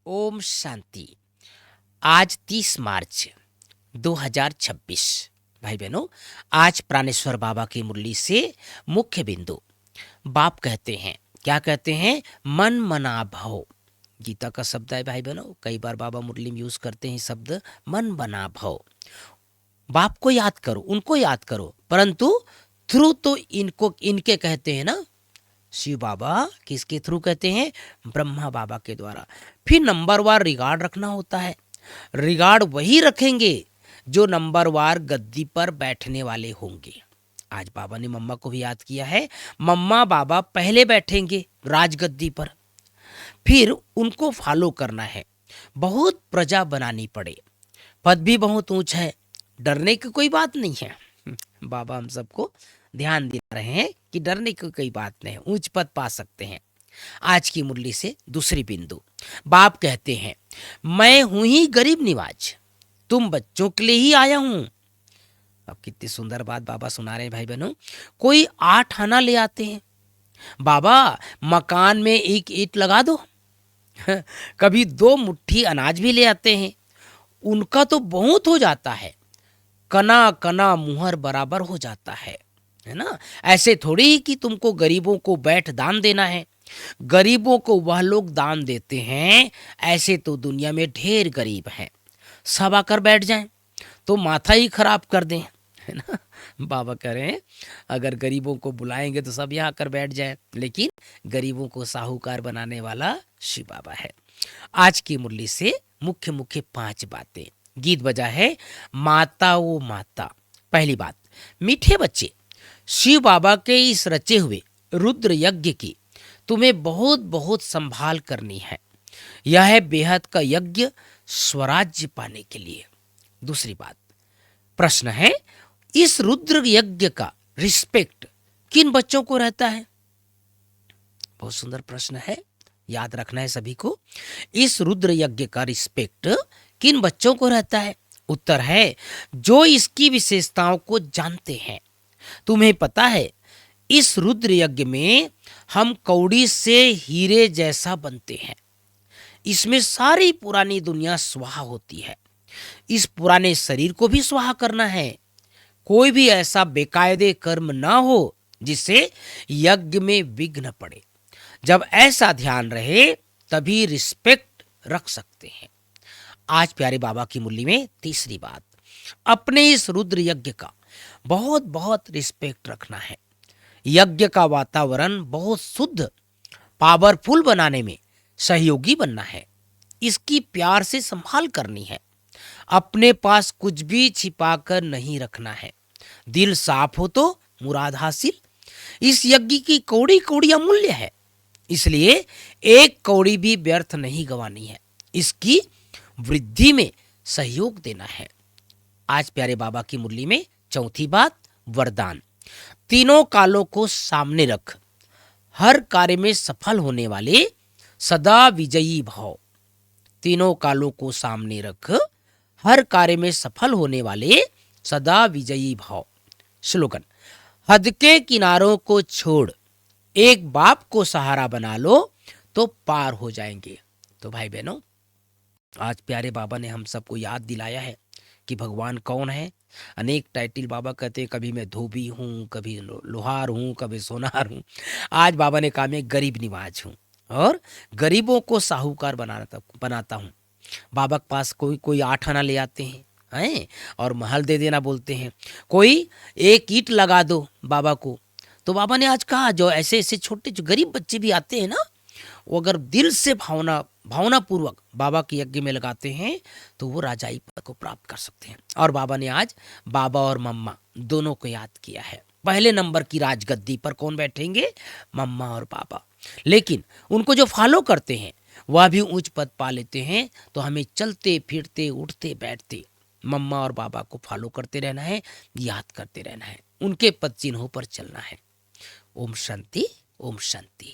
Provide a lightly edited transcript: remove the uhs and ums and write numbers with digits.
ओम शांति। आज 30 मार्च 2026। भाई बहनों, आज प्राणेश्वर बाबा की मुरली से मुख्य बिंदु बाप कहते हैं। क्या कहते हैं? मन मना भव। गीता का शब्द है भाई बहनों। कई बार बाबा मुरली में यूज करते हैं शब्द मन बना भव। बाप को याद करो, उनको याद करो, परंतु थ्रू तो इनके कहते हैं ना। शिव बाबा किसके थ्रू कहते हैं? ब्रह्मा बाबा के द्वारा। फिर नंबरवार रिगार्ड रखना होता है। रिगार्ड वही रखेंगे जो नंबरवार गद्दी पर बैठने वाले होंगे। आज बाबा ने मम्मा को भी याद किया है। मम्मा बाबा पहले बैठेंगे राजगद्दी पर, फिर उनको फॉलो करना है। बहुत प्रजा बनानी पड़े, पद भी बहुत ऊंचा है, डरने की कोई बात नहीं है। बाबा हम सबको ध्यान दिला रहे हैं कि डरने की कोई बात नहीं है, ऊंच पद पा सकते हैं। आज की मुरली से दूसरी बिंदु बाप कहते हैं, मैं हूं ही गरीब निवाज, तुम बच्चों के लिए ही आया हूं। अब कितनी सुंदर बात बाबा सुना रहे हैं भाई बहनों। कोई 8 आना ले आते हैं, बाबा मकान में एक ईंट लगा दो। कभी 2 मुट्ठी अनाज भी ले आते हैं, उनका तो बहुत हो जाता है, कना कना मुहर बराबर हो जाता है ना। ऐसे थोड़ी ही कि तुमको गरीबों को बैठ दान देना है। गरीबों को वह लोग दान देते हैं, ऐसे तो दुनिया में ढेर गरीब हैं। सब आकर बैठ जाएं तो माथा ही खराब कर दें, है ना। बाबा कह रहे हैं अगर गरीबों को बुलाएंगे तो सब यहाँ आकर बैठ जाएं, लेकिन गरीबों को साहूकार बनाने वाला शिव बाबा है। आज की मुरली से मुख्य मुख्य 5 बातें। गीत बजा है माता वो माता। पहली बात, मीठे बच्चे, शिव बाबा के इस रचे हुए रुद्र यज्ञ की तुम्हें बहुत बहुत संभाल करनी है। यह है बेहद का यज्ञ स्वराज्य पाने के लिए। दूसरी बात, प्रश्न है इस रुद्र यज्ञ का रिस्पेक्ट किन बच्चों को रहता है? बहुत सुंदर प्रश्न है, याद रखना है सभी को। इस रुद्र यज्ञ का रिस्पेक्ट किन बच्चों को रहता है? उत्तर है जो इसकी विशेषताओं को जानते हैं। तुम्हें पता है इस रुद्र यज्ञ में हम कौड़ी से हीरे जैसा बनते हैं। इसमें सारी पुरानी दुनिया स्वाहा होती है। इस पुराने शरीर को भी स्वाहा करना है। कोई भी ऐसा बेकायदे कर्म ना हो जिससे यज्ञ में विघ्न पड़े। जब ऐसा ध्यान रहे तभी रिस्पेक्ट रख सकते हैं। आज प्यारे बाबा की मुरली में तीसरी बात, अपने इस रुद्र यज्ञ का बहुत बहुत रिस्पेक्ट रखना है। यज्ञ का वातावरण बहुत शुद्ध पावरफुल बनाने में सहयोगी बनना है। इसकी प्यार से संभाल करनी है। अपने पास कुछ भी छिपाकर नहीं रखना है। दिल साफ हो तो मुराद हासिल। इस यज्ञ की कौड़ी कौड़ी अमूल्य है, इसलिए एक कौड़ी भी व्यर्थ नहीं गंवानी है। इसकी वृद्धि में सहयोग देना है। आज प्यारे बाबा की मुरली में चौथी बात, वरदान। तीनों कालों को सामने रख हर कार्य में सफल होने वाले सदा विजयी भाव। तीनों कालों को सामने रख हर कार्य में सफल होने वाले सदा विजयी भाव। स्लोगन, हद के किनारों को छोड़ एक बाप को सहारा बना लो तो पार हो जाएंगे। तो भाई बहनों, आज प्यारे बाबा ने हम सबको याद दिलाया है कि भगवान कौन है। अनेक टाइटल बाबा कहते हैं, कभी मैं धोबी हूँ, कभी लोहार हूँ, कभी सोनार हूँ। आज बाबा ने कहा मैं गरीब निवाज हूँ और गरीबों को साहूकार बनाता हूँ। बाबा के पास कोई कोई 8 आना ले आते हैं और महल दे देना बोलते हैं। कोई एक ईंट लगा दो बाबा को। तो बाबा ने आज कहा जो ऐसे ऐसे छोटे जो गरीब बच्चे भी आते हैं ना, वो अगर दिल से भावना पूर्वक बाबा के यज्ञ में लगाते हैं तो वो राजाई पद को प्राप्त कर सकते हैं। और बाबा ने आज बाबा और मम्मा दोनों को याद किया है। पहले नंबर की राजगद्दी पर कौन बैठेंगे? मम्मा और बाबा। लेकिन उनको जो फॉलो करते हैं वह भी उच्च पद पा लेते हैं। तो हमें चलते फिरते उठते बैठते मम्मा और बाबा को फॉलो करते रहना है, याद करते रहना है, उनके पद चिन्हों पर चलना है। ओम शांति, ओम शांति।